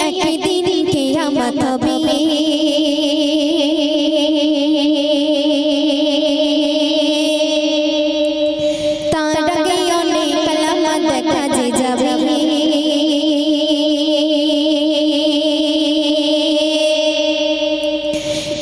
একদিন কিয়ামত হবে তার আগে অনেক আলামত দেখা যাবে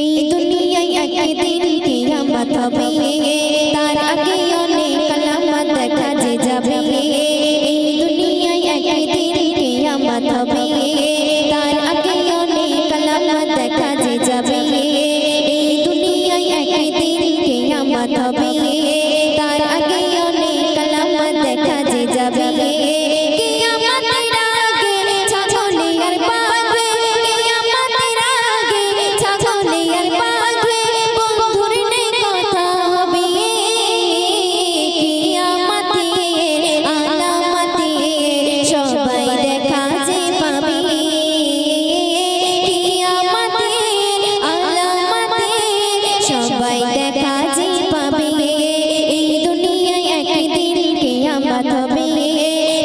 এই দুনিয়ায় একদিন কিয়ামত হবে তার আগে অনেক আলামত দেখা যাবে এই দুনিয়ায় একদিন কিয়ামত হবে তার আগে অনেক আলামত দেখা যাবে এই দুনিয়ায় একদিন কিয়ামত হবে তার আগে অনেক আলামত দেখা যাবে কিয়ামতের আগে ছাগলে আর বাঘে কিয়ামতের আগে ছাগলে আর বাঘে বন্ধুর নেই কথা হবে কিয়ামতের আলামতে সবাই দেখা যে পাবে কিয়ামতের আলামতে সবাই দেখা যে পাবে এই দুনিয়ায় একদিন কিয়ামত হবে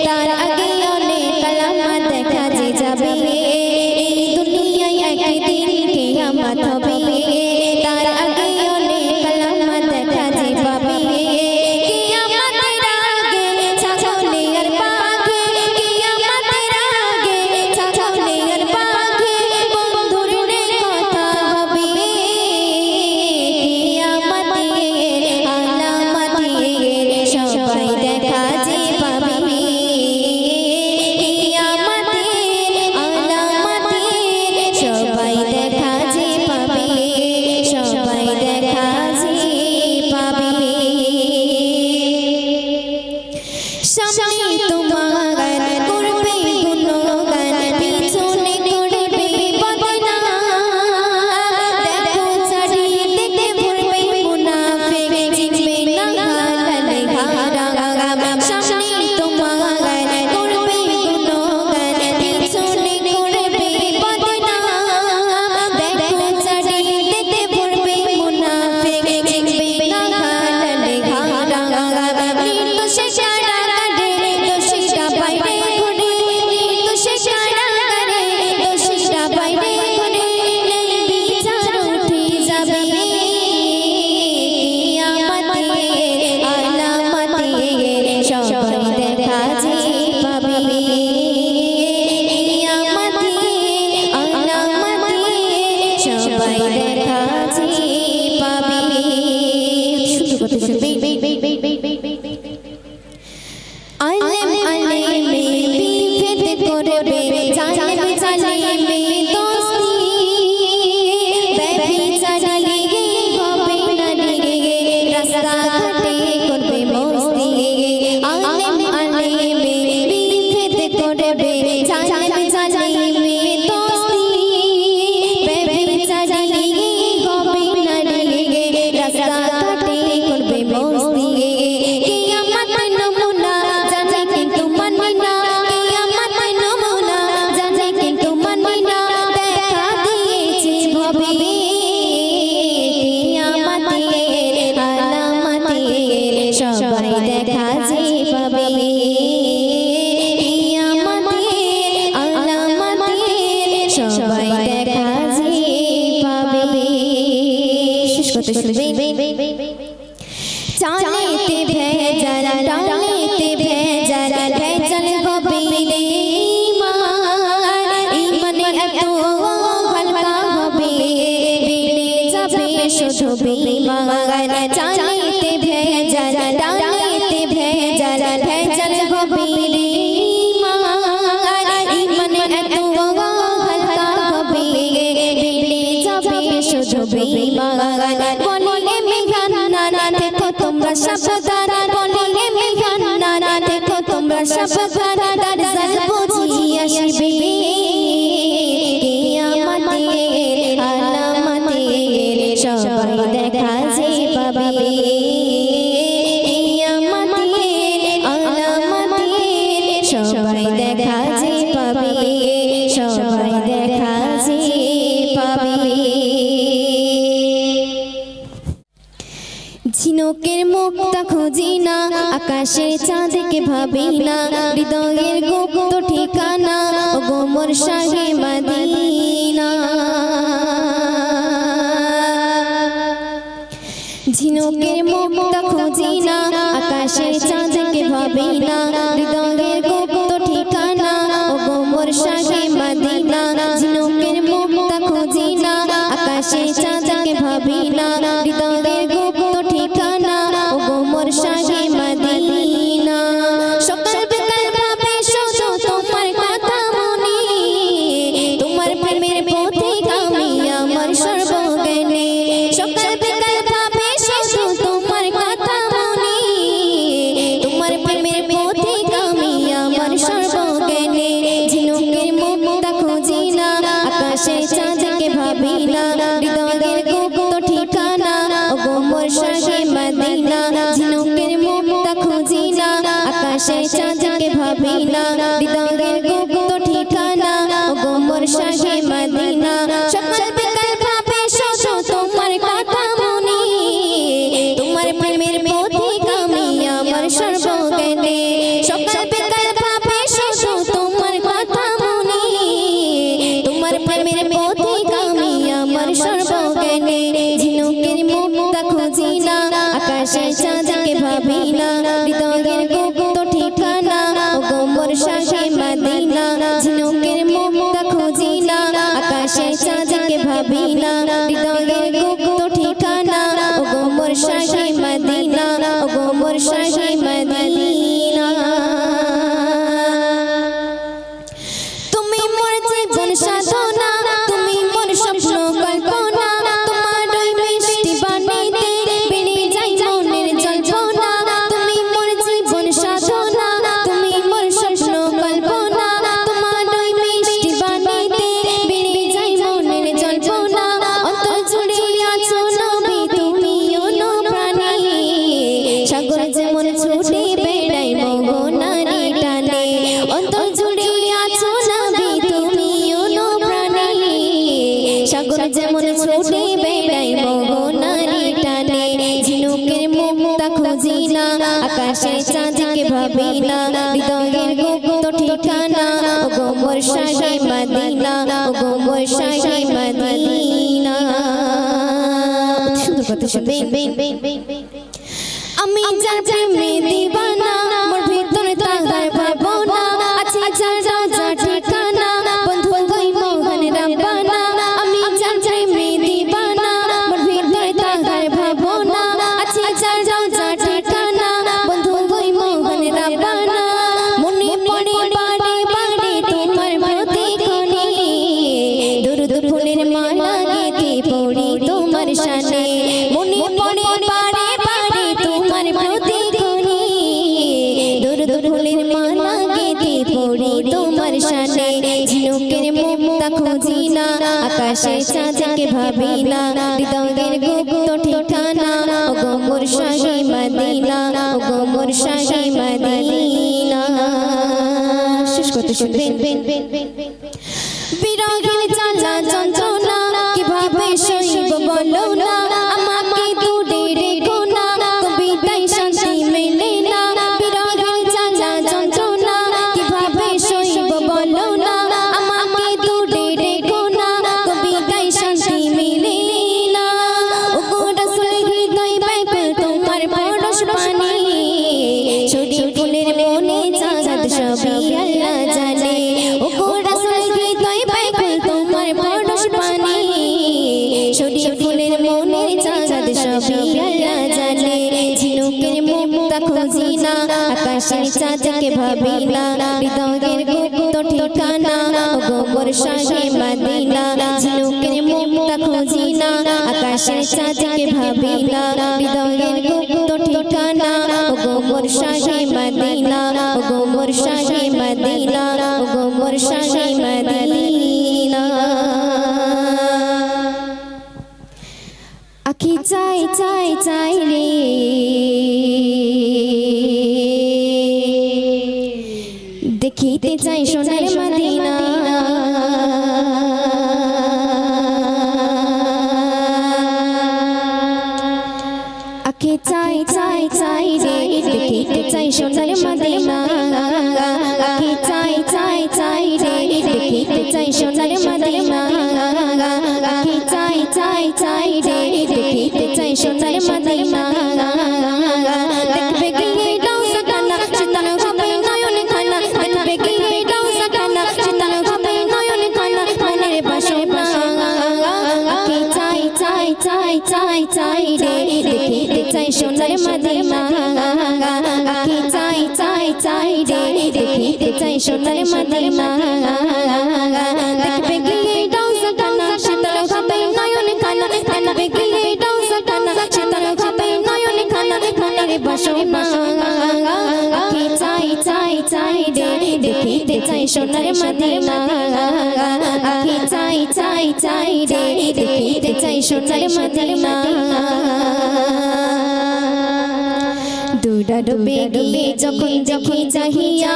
তার আগে অনেক আলামত দেখা যাবে এই দুনিয়ায় একদিন কিয়ামত হবে তার আগে অনেক আলামত দেখা পাবে কিয়ামতের আগে ছাগলে আর বাঘে কিয়ামতের আগে ছাগলে আর বাঘে বন্ধুর নেই কথা হবে কিয়ামতের আলামতে সবাই দেখা যে পাবে কিয়ামতের আলামতে সবাই দেখা যে পাবে সবাই দেখা যে পাবে সামনে তোমার করবে গুণগান পিছনে করবে বদনাম দেখো চারিদিকে ভরবে মুনাফিক চিনবে না হালালে হারাম সামনে তোমার করবে গুণগান পিছনে করবে বদনাম দেখো চারিদিকে ভরবে মুনাফিক চিনবে না হালালে হারাম নির্দোষে সারা কাটে দোষীরা বাইরে ঘুরে নির্দোষে সারা কাটে দোষীরা বাইরে ঘুরে নেই বিচার উঠে যাবে কিয়ামতের আলামতে সবাই দেখা যে পাবে কিয়ামতের আলামতে সবাই দেখা যে পাবে শুধু কথা শুনবে আলেম আলেমে বিভেদ করবে জালেম জালেমে দোস্তি ব্যভিচারী হবে নারী রাস্তা ঘাটে করবে মস্তি আলেম আলেমে বিভেদ করবে জালেম জালেমে দোস্তি ব্যভিচারী হবে নারী রাস্তা ঘাটে করবে মস্তি কিয়ামত নমুনা জানে কিন্তু মানি না কিয়ামত নমুনা জানে কিন্তু মানি না দেখা দিয়েছে ভবে কিয়ামতের আলামতে সবাই দেখা যে পাবে কিয়ামতের আলামতে সবাই দেখা যে পাবে শেষ কথা শুনবে চালেতে ভেজাল ডালেতে ভেজাল ভেজাল হবে রে ঈমান এত হালকা হবে বেড়ে যাবে শুধু বেঈমান চালেতে ভেজাল ডালেতে ভেজাল ভেজাল হবে রে ঈমান এত হালকা হবে বেড়ে যাবে শুধু বেঈমান বলে মেঘান্না দেখো তোমরা সাবধান বলে মেঘান্না দেখো তোমরা সাবধান দারজাল বুঝি আসবে কিয়ামতের আলামতে সবাই দেখা যে পাবে কিয়ামতের আলামতে সবাই দেখা যে পাবে সবাই দেখা যে পাবে ঝিনুকের মুক্তা খুঁজি না আকাশের চাঁদকে ভাবি না হৃদয়ের গুপ্ত ঠিকানা ও গোমর শাহে ভাবিনা হৃদয়ের গুপ্ত ঠিকানা ওগো মোর শাহে মদিনা সকাল বিকাল ভাবে শুধু তোমার কথা মনে তোমার প্রেমের পথিক আমি আমার সর্বজ্ঞানে সকাল বিকাল ভাবে শুধু তোমার কথা মনে তোমার প্রেমের পথিক আমি আমার সর্বজ্ঞানে ঝিনুকের মুক্তা খুঁজি না আকাশে চাঁদকে ভাবি না হৃদয়ের গুপ্ত ঠিকানা ওগো মোর শাহে মদিনা ঝিনুকের মুক্তা খুঁজি না আকাশে চাঁদকে ভাবি না হৃদয়ের গুপ্ত ঠিকানা ওগো মোর শাহে মদিনা ওগো মোর শাহে মদিনা তুমি মোর জীবন সাধনা তুমি মোর স্বপ্ন কল্পনা তোমার ওই মিষ্টি বাণীতে বেড়ে যায় মনের জল্পনা তুমি মোর জীবন সাধনা তুমি মোর স্বপ্ন কল্পনা তোমার ওই মিষ্টি বাণীতে বেড়ে যায় মনের জল্পনা অন্তর জুড়ে আছো নবী তুমি অনুপ্রাণী সাগর যেমন ছুটে বেড়াই মোহনারি টানে অন্তর জুড়ে আছো নবী তুমি অনুপ্রাণী সাগর যেমন ছুটে বেড়াই মোহনারি টানে ঝিনুকের মুক্তা খুঁজি না আকাশে চাঁদকে ভাবি না হৃদয়ের গুপ্ত ঠিকানা ওগো মোর শাহে মদিনা ওগো মোর শাহে মদিনা সুন্দর কথা শুনবেন আমি যার প্রেমে দিবানা মোর ভিতর তাহার ভাবনা আছে যার রাজা ঠিকানা বন্ধু গই মোহন রাব্বানা আমি যার প্রেমে দিবানা মোর ভিতর তাহার ভাবনা আছে যার রাজা ঠিকানা বন্ধু গই মোহন রাব্বানা মনে পড়ে বারে বারে তোমার প্রতিক্ষণে দুরুদ ফুলের মালা গেথে পড়ি তোমার শানে মনে পড়ে বারে বারে তোমার প্রতিক্ষণে দুরুদ ফুলের মালা গেথে পড়ি তোমার শানে ঝিনুকের মুক্তা খুঁজি না আকাশে চাঁদকে ভাবি না হৃদয়ের গুপ্ত ঠিকানা ওগো মোর শাহে মদিনা ওগো মোর শাহে মদিনা শেষ করতে শুনবেন বিরহের জ্বালা যন্ত্রণা কিভাবে সইব বলো না আমাকে দূরে রেখো না কবিতায় শান্তি মেলে না বিরহের জ্বালা যন্ত্রণা কিভাবে সইব বলো না আমাকে দূরে রেখো না কবিতায় শান্তি মেলে না ওগো রাসূল হৃদয় ব্যাকুল তোমার পরশ পানে ছড়ি ফুলের মনে চাঁদ সবই আল্লাহ জানে ওগো রাসূল হৃদয় ব্যাকুল তোমার পরশ পানে ছড়ি ফুলের মনে চাঁদ সবই আল্লাহ জানে ঝিনুকের মুক্তা খুঁজি না আকাশের চাঁদকে ভাবি না হৃদয়ের গুপ্ত ঠিকানা ওগো মোর শাহে মদিনা ঝিনুকের মুক্তা খুঁজি না আকাশের চাঁদকে ভাবি না হৃদয়ের গুপ্ত ঠিকানা ওগো মোর শাহে মদিনা ওগো মোর শাহে মদিনা ওগো মোর শাহে মদিনা আখি চাই চাই চাই রে দেখিতে চাই সোনার মদিনা আখি চাই চাই চাই রে দেখিতে চাই সোনার মদিনা আখি চাই চাই চাই রে দেখিতে চাই সোনার মদিনা আখি চাই চাই চাই রে দেখিতে চাই সোনার মদিনা দেখবে গিয়ে দাও সাকানা শীতল হবে নয়ন খানা দেখবে গিয়ে দাও সাকানা শীতল হবে নয়ন খানা মনের বাসনা আখি চাই চাই চাই চাই চাই রে দেখিতে চাই সোনার মদিনা আখি চাই চাই চাই রে দেখিতে চাই সোনার মদিনা দেখবে গিয়ে দাও সাকানা শীতল হবে নয়ন খানা দেখবে গিয়ে দাও সাকানা শীতল হবে নয়ন খানা মনের বাসনা আখি চাই চাই চাই রে দেখিতে চাই সোনার মদিনা আখি চাই চাই চাই রে দেখিতে চাই সোনার মদিনা দুটা ডুবে গিয়ে যখন দেখি চাহিয়া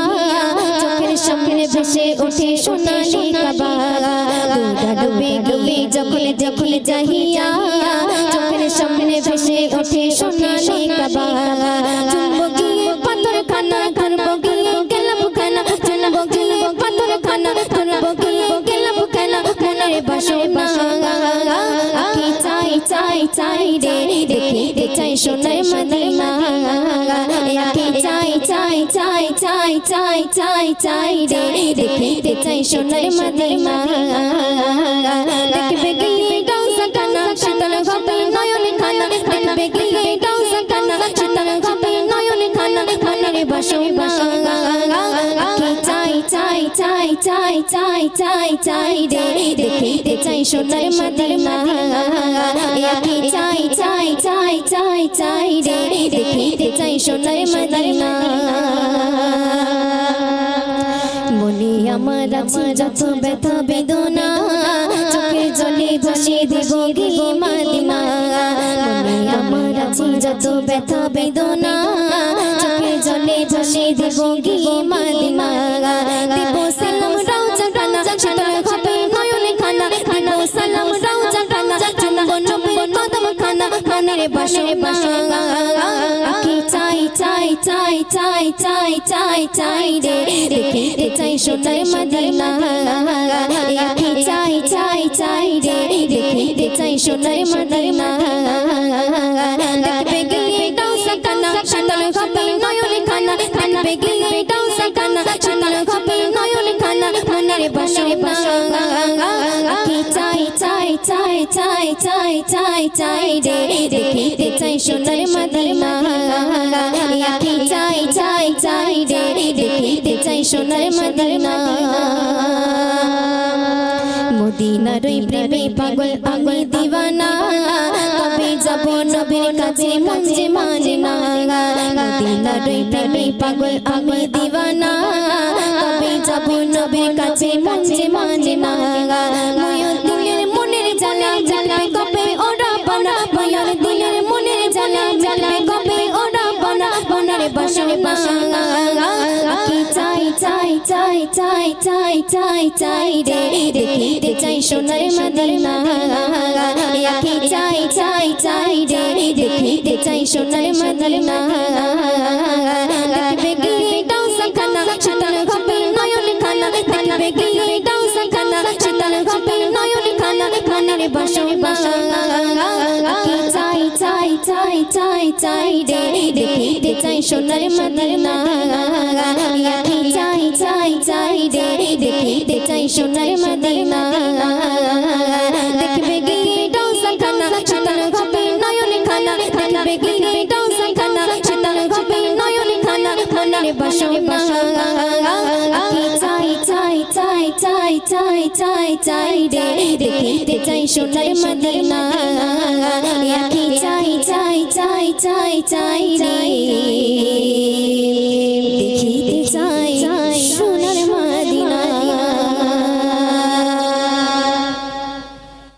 চোখের সামনে ভেসে ওঠে সোনালি কাবা দুটা ডুবে গিয়ে যখন দেখি চাহিয়া চোখের সামনে ভেসে ওঠে সোনালি কাবা চুম্বো গিয়ে পাথর খানা ধরবো গিয়ে গেলাম খানা চুম্বো গিয়ে পাথর খানা ধরবো গিয়ে গেলাম খানা মনের বাসনা আকি চাই চাই চাই রে দেখিতে চাই সোনার মদিনা আকি চাই চাই চাই চাই চাই চাই চাই রে দেখিতে চাই সোনার মদিনা দেখবে গিয়ে ডাউসা কানা শীতল হবে নয়ন খানা দেখবে গিয়ে ডাউসা কানা শীতল হবে নয়ন খানা মনের বাসনা আকি চাই চাই চাই চাই চাই চাই চাই রে দেখিতে চাই সোনার মদিনা আকি চাই চাই চাই চাই চাই রে দেখিতে চাই সোনার মদিনা মনে আমার আছে যত ব্যথা বেদনা চোখের জলে ভাসিয়ে দেব গিয়ে মদিনা মনে আমার আছে যত ব্যথা বেদনা চোখের জলে ভাসিয়ে দেব গিয়ে মদিনা দেব সালাম রওজা খানা শীতল হবে নয়ন খানা দেব সালাম রওজা খানা চুম্বো নবীর কদম খানা মনের বাসনা আকি চাই চাই চাই চাই চাই চাই চাই রে দেখিতে চাই সোনার মদিনা আকি চাই চাই চাই রে দেখিতে চাই সোনার মদিনা দেখবে গিয়ে ডাউসা কানা শীতল হবে নয়ন খানা দেখবে গিয়ে ডাউসা কানা শীতল হবে নয়ন খানা মনের বাসনা আকি চাই চাই চাই চাই চাই চাই চাই রে দেখিতে চাই সোনার মদিনা আকি চাই চাই চাই রে দেখিতে চাই সোনার মদিনা মদিনার ওই প্রেমে পাগল আমি দিওয়ানা কবে যাব নবীর কাছে মন যে মানে না মদিনার ওই প্রেমে পাগল আমি দিওয়ানা কবে যাব নবীর কাছে মন যে মানে না ময়ূর দিলের মনের জ্বালা জ্বালা কবে ওরা বানা ময়ূর দিলের মনের জ্বালা জ্বালা কবে ওরা বানা মনের বাসনা আকি চাই চাই চাই চাই চাই চাই চাই রে দেখিতে চাই সোনার মদিনা আকি চাই চাই চাই রে দেখিতে চাই সোনার মদিনা দেখবে গিয়ে ডাউসা খানা শীতল হবে নয়ন খানা দেখবে গিয়ে ডাউসা খানা শীতল হবে নয়ন খানা মনের বাসনা আকি চাই চাই চাই চাই চাই রে দেখিতে চাই সোনার মদিনা আকি চাই চাই চাই রে দেখিতে চাই সোনার মদিনা দেখবে গিয়ে ডাউসা খানা শীতল হবে নয়ন খানা দেখবে গিয়ে ডাউসা খানা শীতল হবে নয়ন খানা মনের বাসনা আকি চাই চাই চাই চাই চাই চাই চাই রে দেখিতে চাই সোনার মদিনা আকি চাই চাই চাই চাই চাই রে